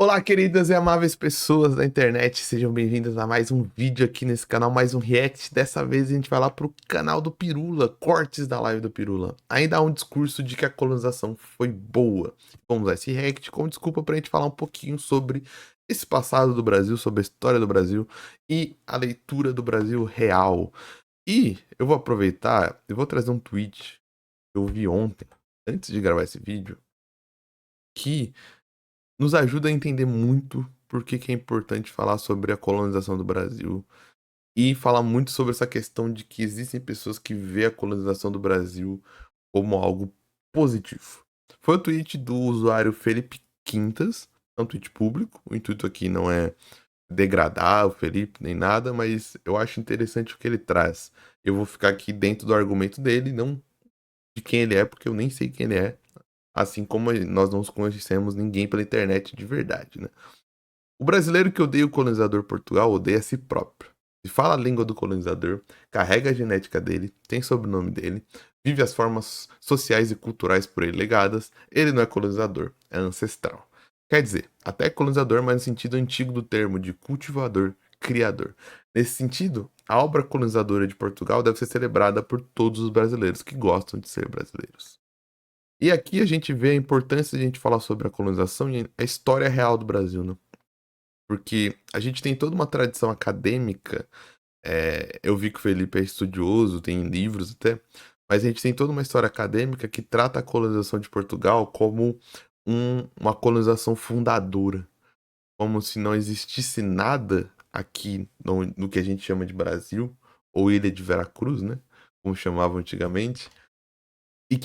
Olá, queridas e amáveis pessoas da internet, sejam bem-vindas a mais um vídeo aqui nesse canal, mais um react. Dessa vez a gente vai lá pro canal do Pirula, cortes da live do Pirula. Ainda há um discurso de que a colonização foi boa. Vamos usar esse react como desculpa pra gente falar um pouquinho sobre esse passado do Brasil, sobre a história do Brasil e a leitura do Brasil real. E eu vou aproveitar, eu vou trazer um tweet que eu vi ontem, antes de gravar esse vídeo, que nos ajuda a entender muito por que é importante falar sobre a colonização do Brasil e falar muito sobre essa questão de que existem pessoas que vê a colonização do Brasil como algo positivo. Foi o tweet do usuário Felipe Quintas, é um tweet público, o intuito aqui não é degradar o Felipe nem nada, mas eu acho interessante o que ele traz. Eu vou ficar aqui dentro do argumento dele, não de quem ele é, porque eu nem sei quem ele é. Assim como nós não conhecemos ninguém pela internet de verdade, né? O brasileiro que odeia o colonizador Portugal odeia a si próprio. Se fala a língua do colonizador, carrega a genética dele, tem sobrenome dele, vive as formas sociais e culturais por ele legadas, ele não é colonizador, é ancestral. Quer dizer, até é colonizador, mas no sentido antigo do termo de cultivador, criador. Nesse sentido, a obra colonizadora de Portugal deve ser celebrada por todos os brasileiros que gostam de ser brasileiros. E aqui a gente vê a importância de a gente falar sobre a colonização e a história real do Brasil, né? Porque a gente tem toda uma tradição acadêmica. Eu vi que o Felipe é estudioso, tem livros até, mas a gente tem toda uma história acadêmica que trata a colonização de Portugal como uma colonização fundadora, como se não existisse nada aqui no que a gente chama de Brasil, ou Ilha de Veracruz, né? Como chamavam antigamente. E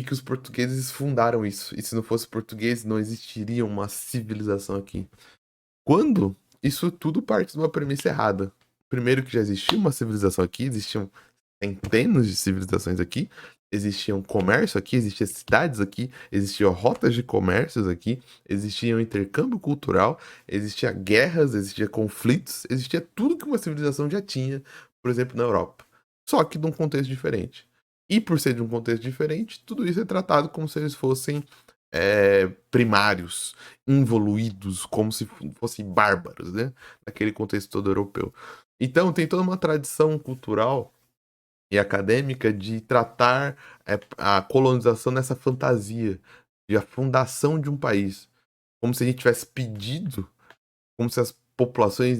que os portugueses fundaram isso. E se não fosse português, não existiria uma civilização aqui. Quando isso tudo parte de uma premissa errada. Primeiro que já existia uma civilização aqui, existiam centenas de civilizações aqui, existiam comércio aqui, existiam cidades aqui, existiam rotas de comércios aqui, existia um intercâmbio cultural, existia guerras, existia conflitos, existia tudo que uma civilização já tinha, por exemplo, na Europa. Só que num contexto diferente. E por ser de um contexto diferente, tudo isso é tratado como se eles fossem primários, involuídos, como se fossem bárbaros, né? Naquele contexto todo europeu. Então, tem toda uma tradição cultural e acadêmica de tratar a colonização nessa fantasia de a fundação de um país. Como se a gente tivesse pedido, como se as populações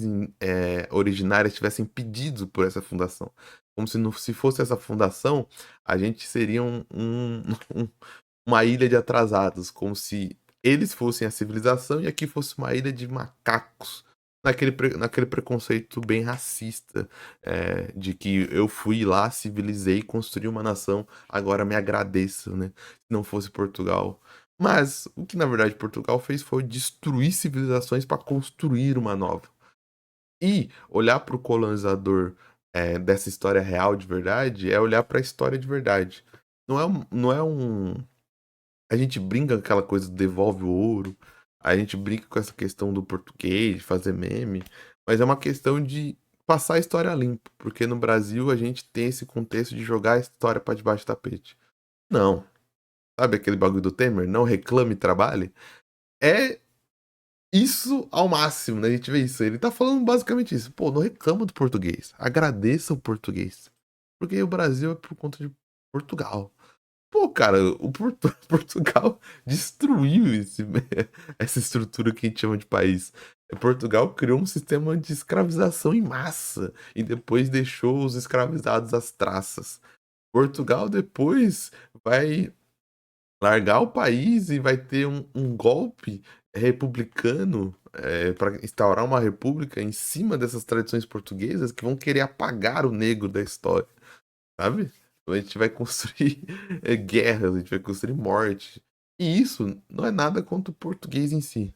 originárias tivessem pedido por essa fundação. Como se, não, se fosse essa fundação, a gente seria uma ilha de atrasados, como se eles fossem a civilização e aqui fosse uma ilha de macacos. Naquele preconceito bem racista, de que eu fui lá, civilizei, construí uma nação, agora me agradeço, né? Se não fosse Portugal. Mas o que na verdade Portugal fez foi destruir civilizações para construir uma nova. E olhar para o colonizador dessa história real de verdade é olhar para a história de verdade. Não é um a gente brinca com aquela coisa do devolve o ouro, a gente brinca com essa questão do português, de fazer meme, mas é uma questão de passar a história limpo, porque no Brasil a gente tem esse contexto de jogar a história para debaixo do tapete. Não. Sabe aquele bagulho do Temer? Não reclame, trabalhe? É isso ao máximo, né? A gente vê isso. Ele tá falando basicamente isso. Pô, não reclama do português. Agradeça o português. Porque o Brasil é por conta de Portugal. Pô, cara, Portugal destruiu essa estrutura que a gente chama de país. Portugal criou um sistema de escravização em massa e depois deixou os escravizados às traças. Portugal depois vai largar o país e vai ter um golpe republicano para instaurar uma república em cima dessas tradições portuguesas que vão querer apagar o negro da história, sabe? A gente vai construir guerras, a gente vai construir morte. E isso não é nada contra o português em si.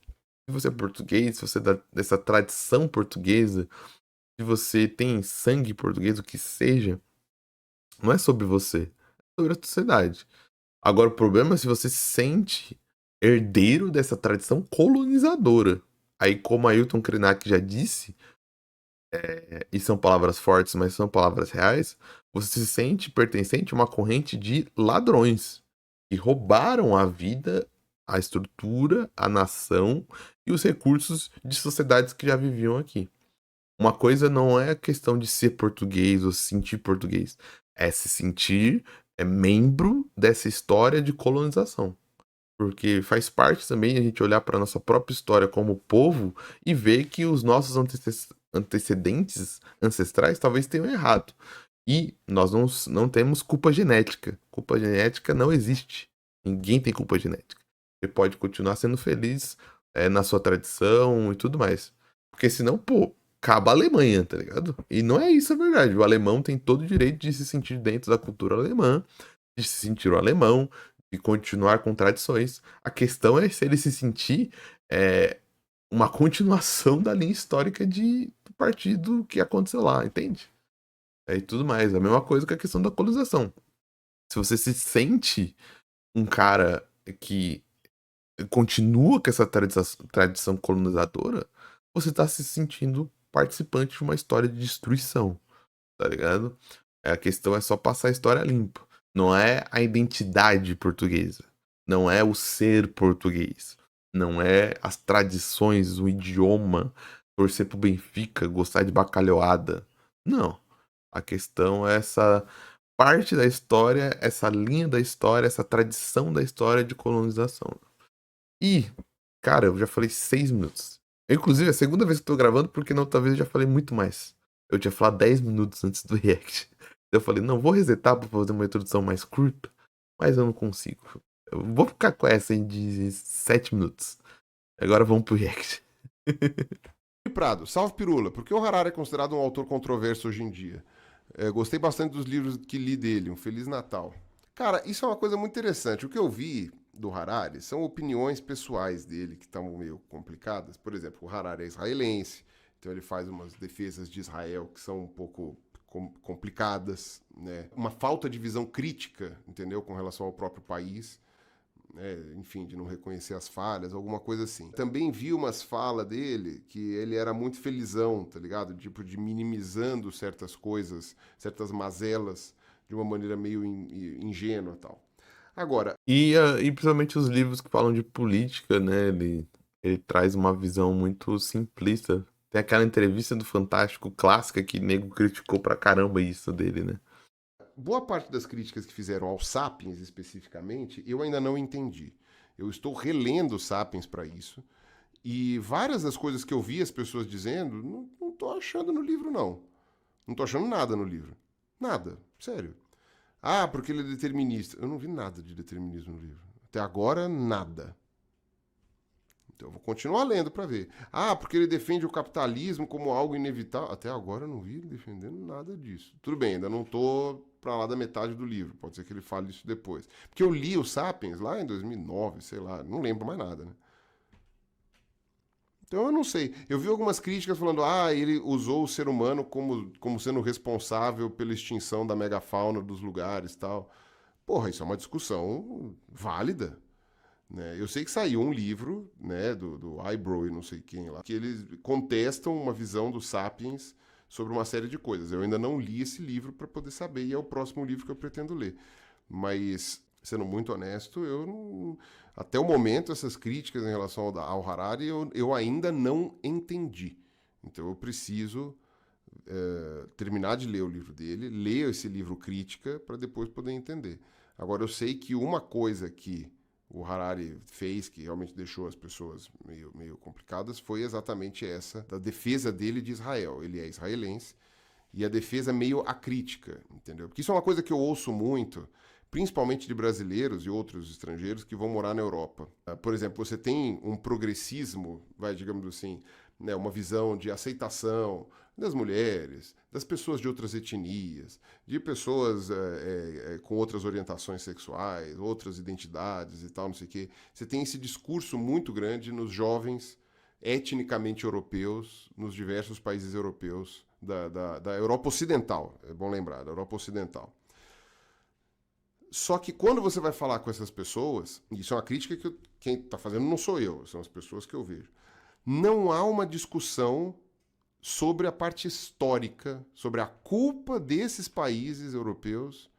Se você é português, se você é dessa tradição portuguesa, se você tem sangue português, o que seja, não é sobre você, é sobre a sociedade. Agora, o problema é se você se sente herdeiro dessa tradição colonizadora. Aí, como Ailton Krenak já disse, e são palavras fortes, mas são palavras reais, você se sente pertencente a uma corrente de ladrões que roubaram a vida a estrutura, a nação e os recursos de sociedades que já viviam aqui. Uma coisa não é a questão de ser português ou se sentir português, é se sentir membro dessa história de colonização. Porque faz parte também a gente olhar para nossa própria história como povo e ver que os nossos antecedentes ancestrais talvez tenham errado. E nós não temos culpa genética. Culpa genética não existe. Ninguém tem culpa genética. Você pode continuar sendo feliz na sua tradição e tudo mais. Porque senão, pô, acaba a Alemanha, tá ligado? E não é isso a verdade. O alemão tem todo o direito de se sentir dentro da cultura alemã, de se sentir um alemão, de continuar com tradições. A questão é se ele se sentir uma continuação da linha histórica do partido que aconteceu lá, entende? E tudo mais. A mesma coisa com a questão da colonização. Se você se sente um cara que continua com essa tradição colonizadora, você tá se sentindo participante de uma história de destruição, tá ligado? A questão é só passar a história limpo. Não é a identidade portuguesa. Não é o ser português. Não é as tradições, o idioma, torcer pro Benfica, gostar de bacalhoada. Não. A questão é essa parte da história, essa linha da história, essa tradição da história de colonização. E, cara, eu já falei 6 minutos. Inclusive, é a segunda vez que eu tô gravando, porque na outra vez eu já falei muito mais. Eu tinha falado 10 minutos antes do react. Eu falei, não, vou resetar pra fazer uma introdução mais curta, mas eu não consigo. Eu vou ficar com essa de 7 minutos. Agora vamos pro react. Prado, salve Pirula, por que o Harari é considerado um autor controverso hoje em dia? Gostei bastante dos livros que li dele, um Feliz Natal. Cara, isso é uma coisa muito interessante. O que eu vi do Harari são opiniões pessoais dele que estão meio complicadas. Por exemplo, o Harari é israelense, então ele faz umas defesas de Israel que são um pouco complicadas, né? Uma falta de visão crítica, entendeu, com relação ao próprio país. Enfim, de não reconhecer as falhas, alguma coisa assim. Também vi umas falas dele que ele era muito felizão, tá ligado? Tipo, de minimizando certas coisas, certas mazelas, de uma maneira meio ingênua e tal. Agora... E principalmente os livros que falam de política, né? Ele traz uma visão muito simplista. Tem aquela entrevista do Fantástico clássica que nego criticou pra caramba isso dele, né? Boa parte das críticas que fizeram ao Sapiens especificamente, eu ainda não entendi. Eu estou relendo Sapiens para isso. E várias das coisas que eu vi as pessoas dizendo, não tô achando no livro, não. Não tô achando nada no livro. Nada, sério. Ah, porque ele é determinista. Eu não vi nada de determinismo no livro. Até agora, nada. Então eu vou continuar lendo para ver. Ah, porque ele defende o capitalismo como algo inevitável. Até agora eu não vi ele defendendo nada disso. Tudo bem, ainda não tô para lá da metade do livro. Pode ser que ele fale isso depois. Porque eu li o Sapiens lá em 2009, sei lá, não lembro mais nada, né? Então eu não sei. Eu vi algumas críticas falando, ele usou o ser humano como sendo responsável pela extinção da megafauna dos lugares e tal. Porra, isso é uma discussão válida. Né? Eu sei que saiu um livro, né, do Eyebrow e não sei quem lá, que eles contestam uma visão dos Sapiens sobre uma série de coisas. Eu ainda não li esse livro para poder saber, e é o próximo livro que eu pretendo ler. Mas, sendo muito honesto, eu não... Até o momento, essas críticas em relação ao Harari, eu ainda não entendi. Então eu preciso terminar de ler o livro dele, ler esse livro crítica, para depois poder entender. Agora, eu sei que uma coisa que o Harari fez, que realmente deixou as pessoas meio complicadas, foi exatamente essa, da defesa dele de Israel. Ele é israelense, e a defesa meio acrítica, entendeu? Porque isso é uma coisa que eu ouço muito, principalmente de brasileiros e outros estrangeiros que vão morar na Europa. Por exemplo, você tem um progressismo, digamos assim, né, uma visão de aceitação das mulheres, das pessoas de outras etnias, de pessoas com outras orientações sexuais, outras identidades e tal, não sei o quê. Você tem esse discurso muito grande nos jovens etnicamente europeus, nos diversos países europeus, da Europa Ocidental, é bom lembrar, da Europa Ocidental. Só que quando você vai falar com essas pessoas, e isso é uma crítica que quem está fazendo não sou eu, são as pessoas que eu vejo, não há uma discussão sobre a parte histórica, sobre a culpa desses países europeus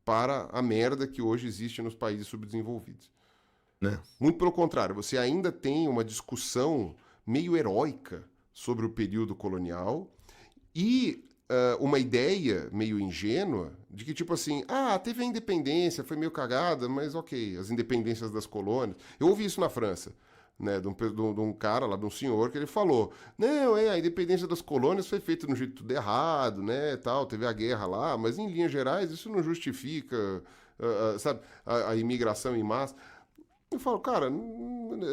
para a merda que hoje existe nos países subdesenvolvidos. né? Muito pelo contrário, você ainda tem uma discussão meio heróica sobre o período colonial e uma ideia meio ingênua de que, tipo assim, teve a independência, foi meio cagada, mas ok, as independências das colônias. Eu ouvi isso na França, né, de um cara lá, de um senhor, que ele falou: não, a independência das colônias foi feita no jeito tudo errado, né, tal, teve a guerra lá, mas em linhas gerais isso não justifica, sabe, a imigração em massa. Eu falo, cara,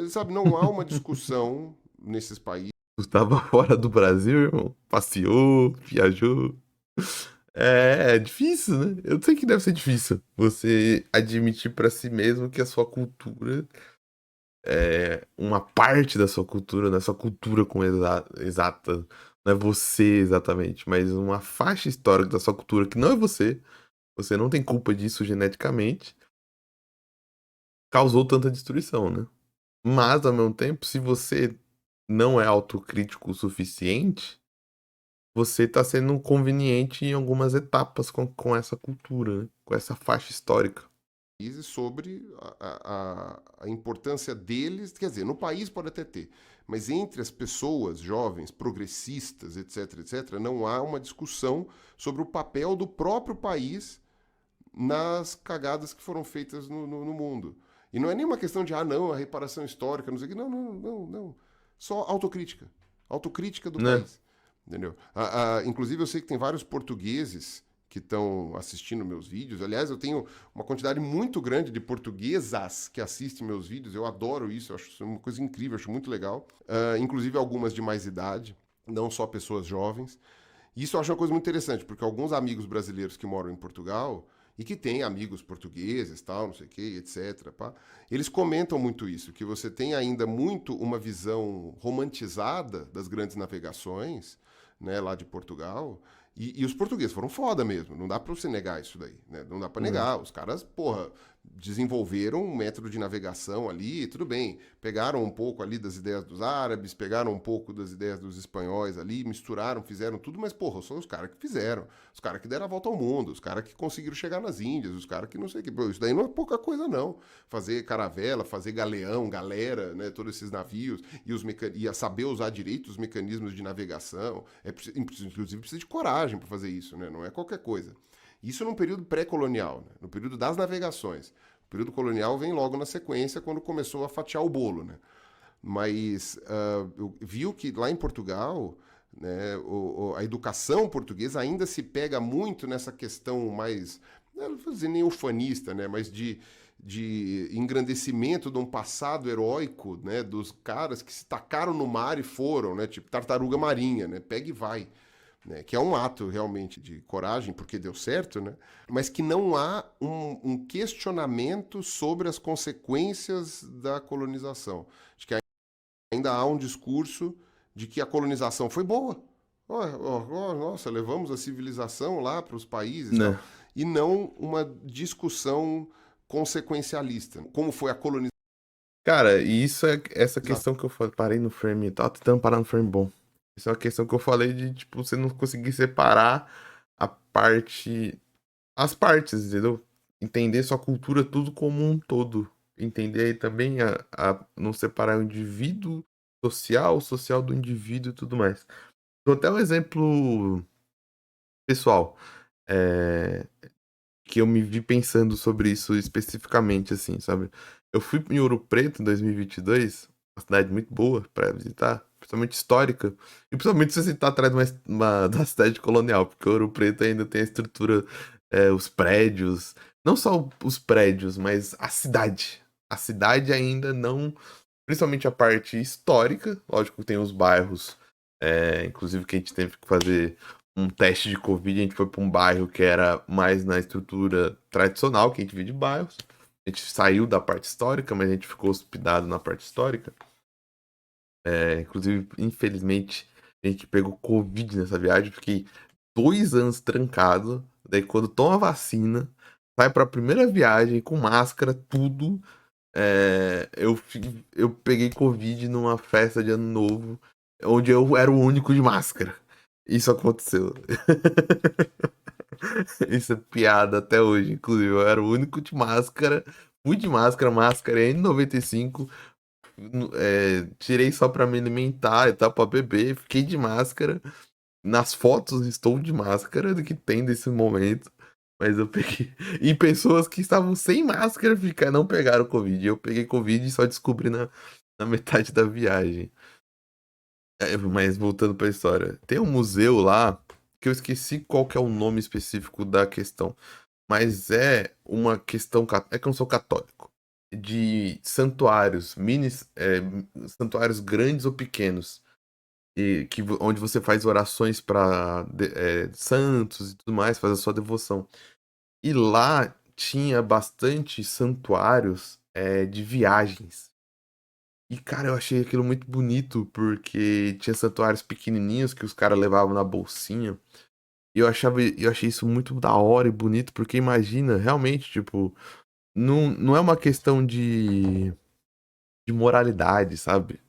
sabe, não há uma discussão nesses países. Tu tava fora do Brasil, irmão. Passeou, viajou. É difícil, né? Eu sei que deve ser difícil você admitir pra si mesmo que a sua cultura é uma parte da sua cultura, não é sua cultura com exata, não é você exatamente, mas uma faixa histórica da sua cultura que não é você. Você não tem culpa disso geneticamente, causou tanta destruição, né? Mas, ao mesmo tempo, se você não é autocrítico o suficiente, você tá sendo conveniente em algumas etapas com essa cultura, né? Com essa faixa histórica. Sobre a importância deles, quer dizer, no país pode até ter, mas entre as pessoas jovens, progressistas, etc, etc, não há uma discussão sobre o papel do próprio país nas cagadas que foram feitas no mundo. E não é nenhuma questão de, não, a reparação histórica, não sei o que. Não, não, não, não. Só autocrítica. Autocrítica do Né? país. Entendeu? Inclusive, eu sei que tem vários portugueses que estão assistindo meus vídeos. Aliás, eu tenho uma quantidade muito grande de portuguesas que assistem meus vídeos. Eu adoro isso, eu acho isso uma coisa incrível, eu acho muito legal. Inclusive algumas de mais idade, não só pessoas jovens. E isso eu acho uma coisa muito interessante, porque alguns amigos brasileiros que moram em Portugal e que têm amigos portugueses, tal, não sei o que, etc, pá, eles comentam muito isso, que você tem ainda muito uma visão romantizada das grandes navegações, né, lá de Portugal, e os portugueses foram foda mesmo, não dá pra você negar isso daí, né? Não dá pra Né? negar. Os caras, porra, desenvolveram um método de navegação ali, tudo bem. Pegaram um pouco ali das ideias dos árabes, pegaram um pouco das ideias dos espanhóis ali, misturaram, fizeram tudo, mas, porra, são os caras que fizeram. Os caras que deram a volta ao mundo, os caras que conseguiram chegar nas Índias, os caras que não sei o que. Pô, isso daí não é pouca coisa, não. Fazer caravela, fazer galeão, galera, né? Todos esses navios e a saber usar direito os mecanismos de navegação. Inclusive, precisa de coragem para fazer isso, né? Não é qualquer coisa. Isso num período pré-colonial, né? No período das navegações. O período colonial vem logo na sequência, quando começou a fatiar o bolo, né? Mas viu que lá em Portugal, né, a educação portuguesa ainda se pega muito nessa questão mais, não vou dizer nem ufanista, né, mas de engrandecimento de um passado heróico, né, dos caras que se tacaram no mar e foram, né, tipo tartaruga marinha, né, pega e vai. Né, que é um ato realmente de coragem, porque deu certo, né? Mas que não há um questionamento sobre as consequências da colonização. Acho que ainda há um discurso de que a colonização foi boa. Nossa, levamos a civilização lá para os países e Né? tal. E não uma discussão consequencialista. Como foi a colonização. Cara, e isso é essa questão que eu parei no frame, tava tentando parar no frame bom. Isso é uma questão que eu falei de, tipo, você não conseguir separar a parte, as partes, entendeu? Entender sua cultura tudo como um todo. Entender aí também não separar o indivíduo social, o social do indivíduo e tudo mais. Dou até um exemplo pessoal, é, que eu me vi pensando sobre isso especificamente, assim, sabe? Eu fui em Ouro Preto em 2022, uma cidade muito boa para visitar, principalmente histórica, e principalmente se você está atrás de da cidade colonial, porque Ouro Preto ainda tem a estrutura, os prédios, não só os prédios, mas a cidade. A cidade ainda não, principalmente a parte histórica, lógico que tem os bairros, inclusive que a gente teve que fazer um teste de Covid, a gente foi para um bairro que era mais na estrutura tradicional, que a gente vê de bairros. A gente saiu da parte histórica, mas a gente ficou hospedado na parte histórica. Inclusive, infelizmente, a gente pegou Covid nessa viagem. Fiquei 2 anos trancado. Daí, quando toma a vacina, sai para a primeira viagem com máscara, tudo. Eu peguei Covid numa festa de ano novo, onde eu era o único de máscara. Isso aconteceu. Isso é piada até hoje, inclusive. Eu era o único de máscara fui de máscara, máscara N95, tirei só pra me alimentar e tal, pra beber, fiquei de máscara. Nas fotos estou de máscara do que tem desse momento. Mas eu peguei. E pessoas que estavam sem máscara não pegaram Covid. Eu peguei Covid e só descobri na metade da viagem. Mas voltando pra história. Tem um museu lá que eu esqueci qual que é o nome específico da questão. Mas é uma questão. É que eu não sou católico. De santuários, santuários grandes ou pequenos onde você faz orações para santos e tudo mais, faz a sua devoção. E lá tinha bastante santuários de viagens. E, cara, eu achei aquilo muito bonito, porque tinha santuários pequenininhos que os caras levavam na bolsinha. E eu achei isso muito da hora e bonito, porque imagina, realmente, tipo, não é uma questão de moralidade, sabe?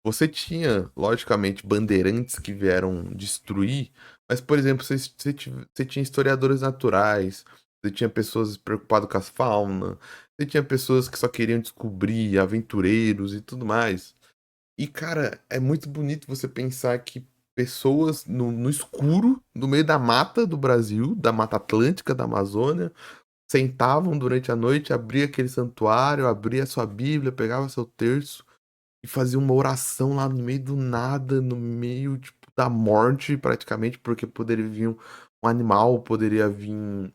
Você tinha, logicamente, bandeirantes que vieram destruir, mas, por exemplo, você tinha historiadores naturais, você tinha pessoas preocupadas com a fauna, você tinha pessoas que só queriam descobrir, aventureiros e tudo mais. E, cara, é muito bonito você pensar que pessoas no escuro, no meio da mata do Brasil, da Mata Atlântica, da Amazônia, sentavam durante a noite, abria aquele santuário, abria sua Bíblia, pegava seu terço e fazia uma oração lá no meio do nada, no meio, tipo, da morte, praticamente, porque poderia vir um animal, poderia vir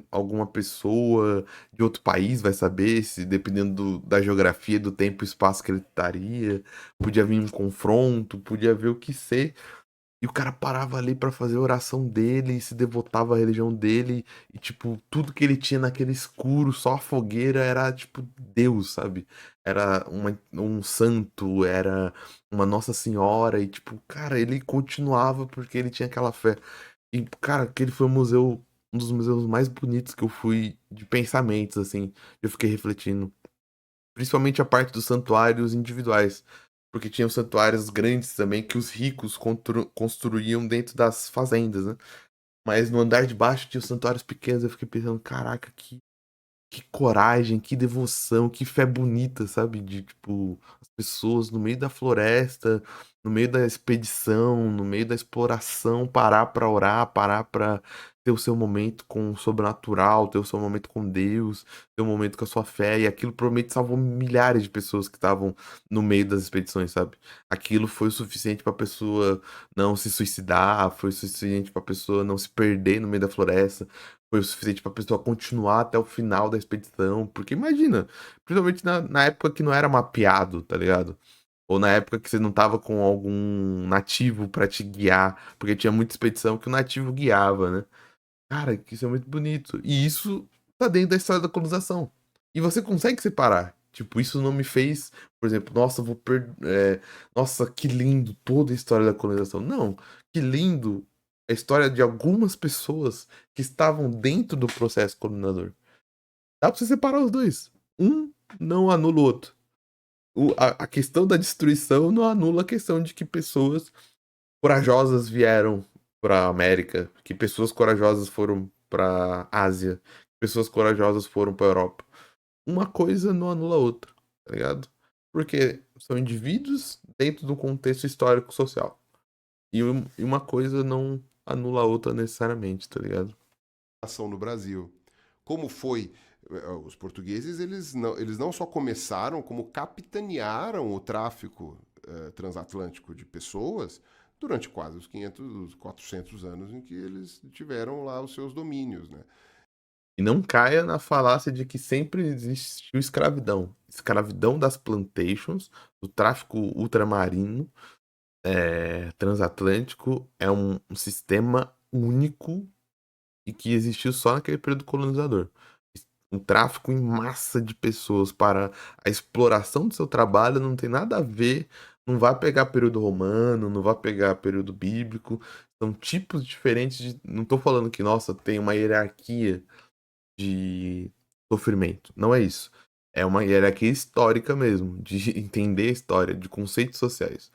alguma pessoa de outro país, vai saber, se dependendo da geografia, do tempo e espaço que ele estaria, podia vir um confronto, podia ver o que ser. E o cara parava ali pra fazer a oração dele, e se devotava à religião dele, e tipo, tudo que ele tinha naquele escuro, só a fogueira, era tipo Deus, sabe? Era um santo, era uma Nossa Senhora, e tipo, cara, ele continuava porque ele tinha aquela fé. E, cara, aquele foi um dos museus mais bonitos que eu fui de pensamentos, assim. Eu fiquei refletindo. Principalmente a parte dos santuários individuais. Porque tinham santuários grandes também que os ricos construíam dentro das fazendas, né? Mas no andar de baixo tinha os santuários pequenos. Eu fiquei pensando, caraca, que coragem, que devoção, que fé bonita, sabe? De, tipo, as pessoas no meio da floresta, no meio da expedição, no meio da exploração, parar pra orar, parar pra ter o seu momento com o sobrenatural, ter o seu momento com Deus, ter um momento com a sua fé. E aquilo provavelmente salvou milhares de pessoas que estavam no meio das expedições, sabe? Aquilo foi o suficiente pra pessoa não se suicidar, foi o suficiente pra pessoa não se perder no meio da floresta, foi o suficiente pra pessoa continuar até o final da expedição. Porque imagina, principalmente na época que não era mapeado, tá ligado? Ou na época que você não tava com algum nativo pra te guiar, porque tinha muita expedição que o nativo guiava, né? Cara, que isso é muito bonito. E isso tá dentro da história da colonização. E você consegue separar. Tipo, isso não me fez, por exemplo, nossa, nossa, que lindo toda a história da colonização. Não, que lindo a história de algumas pessoas que estavam dentro do processo colonizador. Dá pra você separar os dois. Um não anula o outro. A questão da destruição não anula a questão de que pessoas corajosas vieram pra América, que pessoas corajosas foram pra Ásia, que pessoas corajosas foram pra Europa. Uma coisa não anula a outra, tá ligado? Porque são indivíduos dentro do contexto histórico social. E uma coisa não anula a outra necessariamente, tá ligado? Ação no Brasil. Como foi? Os portugueses, eles não só começaram, como capitanearam o tráfico transatlântico de pessoas durante quase os 500, os 400 anos em que eles tiveram lá os seus domínios, né? E não caia na falácia de que sempre existiu escravidão. Escravidão das plantations, do tráfico ultramarino, transatlântico, é um sistema único e que existiu só naquele período colonizador. Um tráfico em massa de pessoas para a exploração do seu trabalho não tem nada a ver, não vai pegar período romano, não vai pegar período bíblico, são tipos diferentes de. Não estou falando que, nossa, tem uma hierarquia de sofrimento. Não é isso. É uma hierarquia histórica mesmo, de entender a história, de conceitos sociais.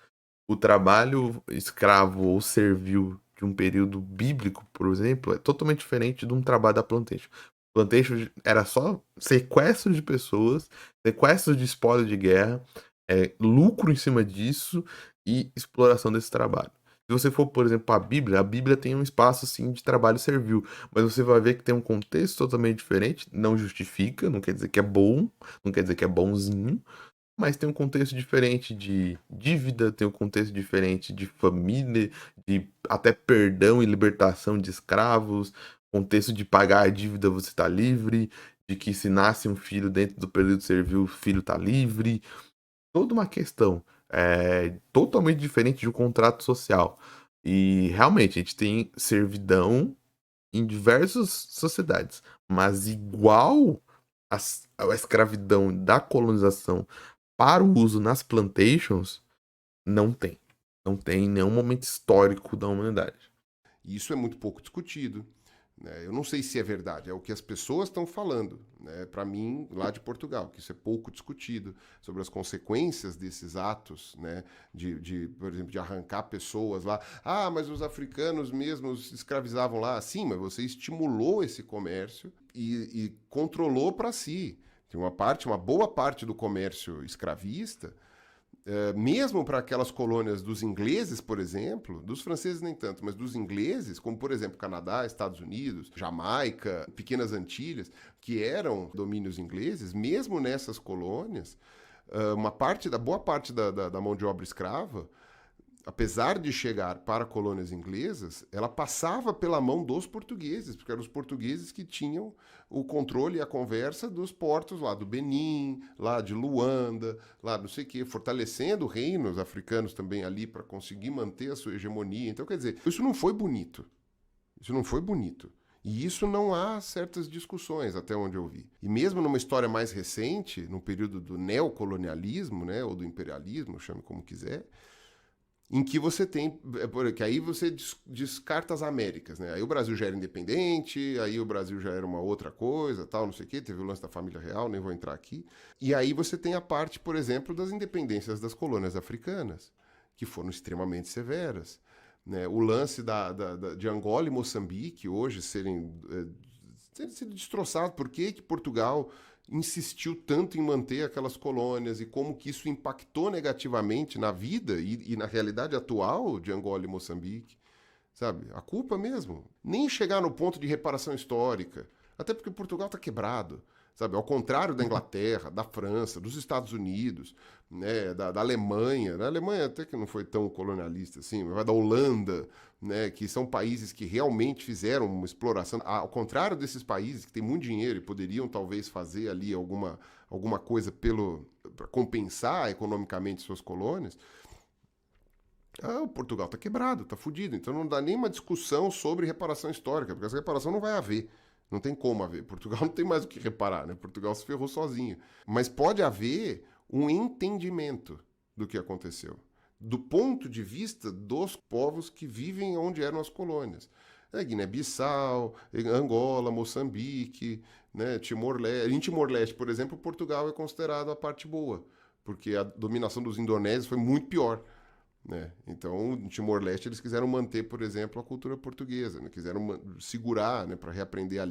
O trabalho escravo ou servil de um período bíblico, por exemplo, é totalmente diferente de um trabalho da plantation. Plantation era só sequestro de pessoas, sequestro de espólio de guerra, lucro em cima disso e exploração desse trabalho. Se você for, por exemplo, para a Bíblia tem um espaço assim de trabalho servil, mas você vai ver que tem um contexto totalmente diferente, não justifica, não quer dizer que é bom, não quer dizer que é bonzinho, mas tem um contexto diferente de dívida, tem um contexto diferente de família, de até perdão e libertação de escravos, contexto de pagar a dívida você está livre, de que se nasce um filho dentro do período servil, o filho está livre, toda uma questão totalmente diferente de um contrato social. E realmente a gente tem servidão em diversas sociedades, mas igual a escravidão da colonização para o uso nas plantations, não tem. Não tem em nenhum momento histórico da humanidade. E isso é muito pouco discutido. Né? Eu não sei se é verdade, é o que as pessoas estão falando. Né? Para mim, lá de Portugal, que isso é pouco discutido, sobre as consequências desses atos, né? Por exemplo, de arrancar pessoas lá. Ah, mas os africanos mesmos escravizavam lá. Sim, mas você estimulou esse comércio e controlou para si. Tem uma boa parte do comércio escravista mesmo para aquelas colônias dos ingleses, por exemplo, dos franceses nem tanto, mas dos ingleses, como por exemplo Canadá, Estados Unidos, Jamaica, Pequenas Antilhas, que eram domínios ingleses, mesmo nessas colônias, boa parte da mão de obra escrava, apesar de chegar para colônias inglesas, ela passava pela mão dos portugueses, porque eram os portugueses que tinham o controle e a conversa dos portos lá do Benin, lá de Luanda, lá não sei o quê, fortalecendo reinos africanos também ali para conseguir manter a sua hegemonia. Então, quer dizer, isso não foi bonito. Isso não foi bonito. E isso não há certas discussões, até onde eu vi. E mesmo numa história mais recente, no período do neocolonialismo, né, ou do imperialismo, chame como quiser, em que você tem, que aí você descarta as Américas, né? Aí o Brasil já era independente, aí o Brasil já era uma outra coisa, tal, não sei o quê, teve o lance da família real, nem vou entrar aqui. E aí você tem a parte, por exemplo, das independências das colônias africanas, que foram extremamente severas. Né? O lance de Angola e Moçambique hoje terem sido destroçados. Por que Portugal insistiu tanto em manter aquelas colônias e como que isso impactou negativamente na vida e na realidade atual de Angola e Moçambique, sabe? A culpa mesmo. Nem chegar no ponto de reparação histórica, até porque Portugal está quebrado, sabe? Ao contrário da Inglaterra, da França, dos Estados Unidos, né? Da Alemanha. Da Alemanha até que não foi tão colonialista assim, mas da Holanda, né? Que são países que realmente fizeram uma exploração. Ao contrário desses países que têm muito dinheiro e poderiam talvez fazer ali alguma coisa para compensar economicamente suas colônias. O Portugal está quebrado, está fudido. Então não dá nem uma discussão sobre reparação histórica, porque essa reparação não vai haver. Não tem como haver. Portugal não tem mais o que reparar, né? Portugal se ferrou sozinho. Mas pode haver um entendimento do que aconteceu, do ponto de vista dos povos que vivem onde eram as colônias. Guiné-Bissau, Angola, Moçambique, né? Timor-Leste. Em Timor-Leste, por exemplo, Portugal é considerado a parte boa, porque a dominação dos indonésios foi muito pior. Né? Então, em Timor-Leste, eles quiseram manter, por exemplo, a cultura portuguesa, né? Quiseram segurar, né, para reaprender a.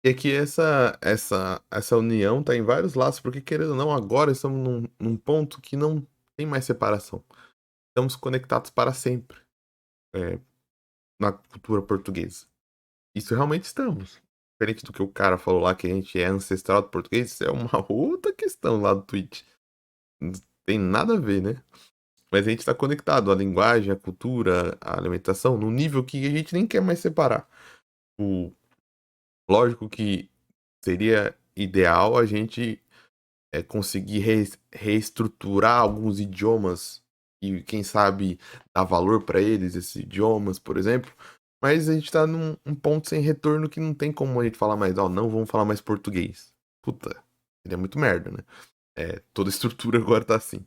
E aqui essa união tá em vários laços, porque querendo ou não, agora estamos num ponto que não tem mais separação. Estamos conectados para sempre na cultura portuguesa. Isso realmente estamos. Diferente do que o cara falou lá, que a gente é ancestral do português, isso é uma outra questão lá do Twitch. Não tem nada a ver, né? Mas a gente está conectado à linguagem, à cultura, à alimentação, num nível que a gente nem quer mais separar. Lógico que seria ideal a gente conseguir reestruturar alguns idiomas e, quem sabe, dar valor para eles, esses idiomas, por exemplo. Mas a gente tá num ponto sem retorno que não tem como a gente falar mais, não vamos falar mais português. Puta, seria muito merda, né? Toda a estrutura agora tá assim.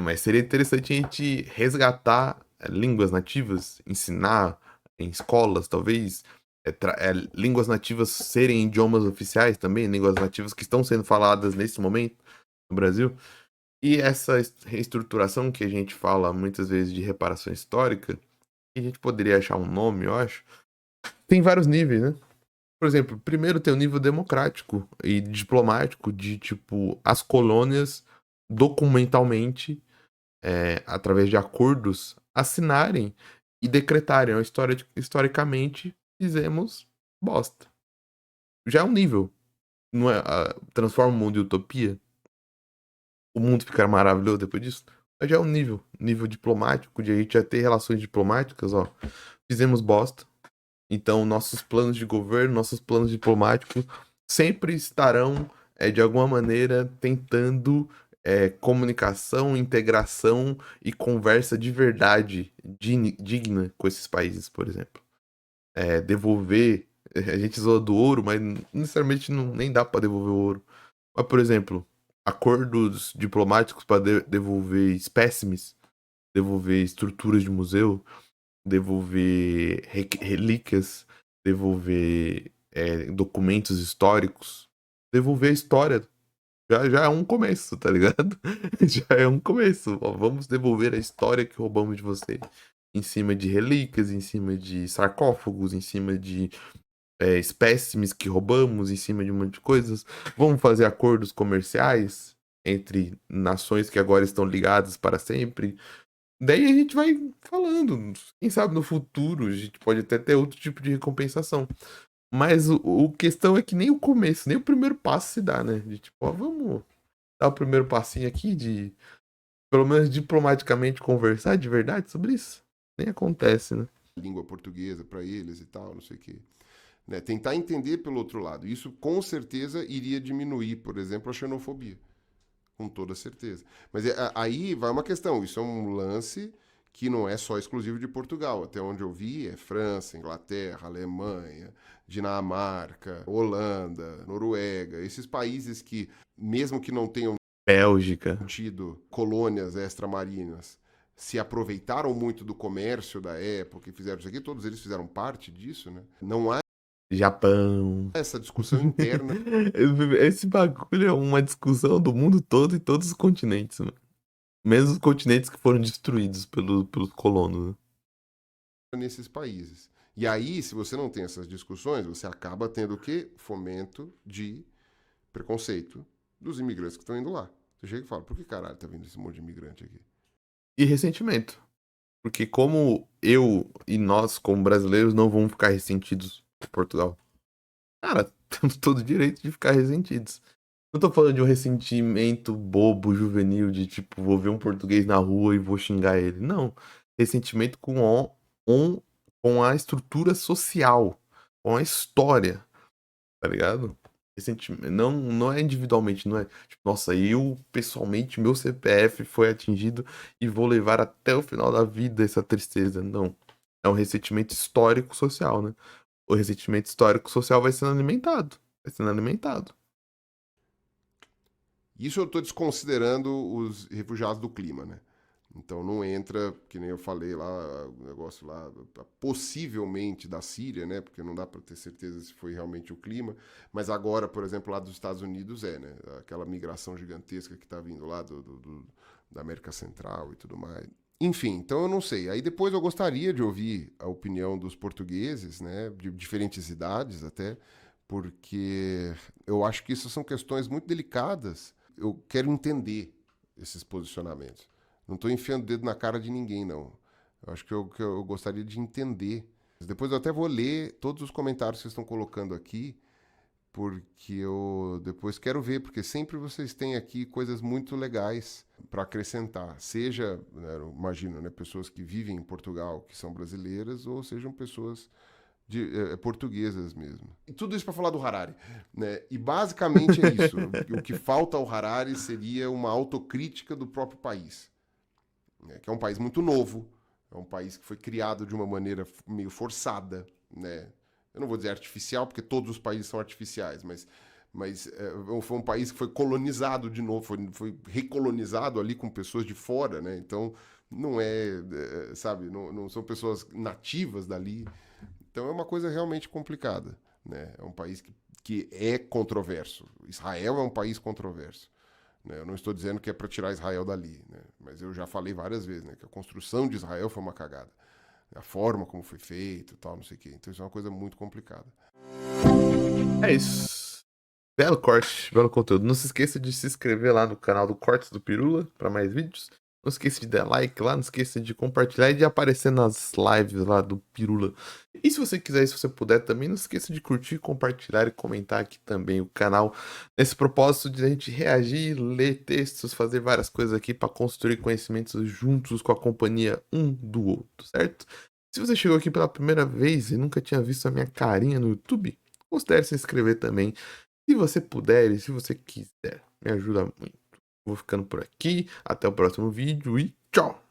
Mas seria interessante a gente resgatar línguas nativas, ensinar em escolas, talvez, línguas nativas serem idiomas oficiais também, línguas nativas que estão sendo faladas nesse momento no Brasil. E essa reestruturação que a gente fala muitas vezes de reparação histórica, que a gente poderia achar um nome, eu acho, tem vários níveis, né? Por exemplo, primeiro tem o nível democrático e diplomático de, tipo, as colônias documentalmente, através de acordos, assinarem e decretarem. Ó, historicamente, fizemos bosta. Já é um nível. Não é, transforma o mundo em utopia. O mundo ficar maravilhoso depois disso. Mas já é um nível diplomático, de a gente já ter relações diplomáticas, ó. Fizemos bosta. Então, nossos planos de governo, nossos planos diplomáticos sempre estarão, de alguma maneira, tentando comunicação, integração e conversa de verdade digna com esses países, por exemplo. Devolver. A gente zoa do ouro, mas necessariamente não, nem dá para devolver o ouro. Mas, por exemplo, acordos diplomáticos para devolver espécimes, devolver estruturas de museu, devolver relíquias, devolver documentos históricos, devolver a história. Já é um começo, tá ligado? Já é um começo. Ó, vamos devolver a história que roubamos de você. Em cima de relíquias, em cima de sarcófagos, em cima de espécimes que roubamos, em cima de um monte de coisas. Vamos fazer acordos comerciais entre nações que agora estão ligadas para sempre. Daí a gente vai falando. Quem sabe no futuro a gente pode até ter outro tipo de recompensação. Mas o questão é que nem o começo, nem o primeiro passo se dá, né? De tipo, ó, vamos dar o primeiro passinho aqui de, pelo menos diplomaticamente, conversar de verdade sobre isso. Nem acontece, né? Língua portuguesa para eles e tal, não sei o quê. Né? Tentar entender pelo outro lado. Isso com certeza iria diminuir, por exemplo, a xenofobia. Com toda certeza. Mas aí vai uma questão. Isso é um lance que não é só exclusivo de Portugal. Até onde eu vi é França, Inglaterra, Alemanha, Dinamarca, Holanda, Noruega. Esses países que, mesmo que não tenham Bélgica. tido colônias extramarinas, se aproveitaram muito do comércio da época e fizeram isso aqui, todos eles fizeram parte disso, né? Não há Japão. essa discussão interna Esse bagulho é uma discussão do mundo todo e todos os continentes, mano. Mesmo os continentes que foram destruídos pelos colonos, né? nesses países. E aí, se você não tem essas discussões, você acaba tendo o quê? Fomento de preconceito dos imigrantes que estão indo lá. Você chega e fala, por que caralho tá vindo esse monte de imigrante aqui? E ressentimento. Porque como eu e nós, como brasileiros, não vamos ficar ressentidos por Portugal. Cara, temos todo o direito de ficar ressentidos. Não tô falando de um ressentimento bobo, juvenil, de tipo, vou ver um português na rua e vou xingar ele. Não. Ressentimento com a estrutura social, com a história, tá ligado? Ressentimento, não é individualmente, não é tipo, nossa, eu pessoalmente, meu CPF foi atingido e vou levar até o final da vida essa tristeza. Não. É um ressentimento histórico social, né? O ressentimento histórico social vai sendo alimentado. Vai sendo alimentado. Isso eu estou desconsiderando os refugiados do clima, né? Então não entra, que nem eu falei lá, o negócio lá, possivelmente da Síria, né? Porque não dá para ter certeza se foi realmente o clima. Mas agora, por exemplo, lá dos Estados Unidos né? Aquela migração gigantesca que está vindo lá da América Central e tudo mais. Enfim, então eu não sei. Aí depois eu gostaria de ouvir a opinião dos portugueses, né? De diferentes idades até, porque eu acho que isso são questões muito delicadas. Eu quero entender esses posicionamentos. Não estou enfiando o dedo na cara de ninguém, não. Eu acho que eu gostaria de entender. Depois eu até vou ler todos os comentários que vocês estão colocando aqui, porque eu depois quero ver, porque sempre vocês têm aqui coisas muito legais para acrescentar. Seja, né, eu imagino, né, pessoas que vivem em Portugal, que são brasileiras, ou sejam pessoas portuguesas mesmo. E tudo isso para falar do Harari, né? E basicamente é isso. O que falta ao Harari seria uma autocrítica do próprio país, né? Que é um país muito novo, é um país que foi criado de uma maneira meio forçada, né? Eu não vou dizer artificial, porque todos os países são artificiais, mas foi um país que foi colonizado de novo, foi recolonizado ali com pessoas de fora, né? Então não sabe, não são pessoas nativas dali. Então é uma coisa realmente complicada, né? É um país que é controverso. Israel é um país controverso, né? Eu não estou dizendo que é para tirar Israel dali, né? Mas eu já falei várias vezes, né, que a construção de Israel foi uma cagada, A forma como foi feito e tal, não sei o quê. Então isso é uma coisa muito complicada. É isso. Belo corte, belo conteúdo. Não se esqueça de se inscrever lá no canal do Cortes do Pirula para mais vídeos. Não esqueça de dar like lá, não esqueça de compartilhar e de aparecer nas lives lá do Pirula. E se você quiser, se você puder também, não esqueça de curtir, compartilhar e comentar aqui também o canal. Nesse propósito de a gente reagir, ler textos, fazer várias coisas aqui para construir conhecimentos juntos com a companhia um do outro, certo? Se você chegou aqui pela primeira vez e nunca tinha visto a minha carinha no YouTube, considere se inscrever também. Se você puder e se você quiser, me ajuda muito. Vou ficando por aqui. Até o próximo vídeo e tchau!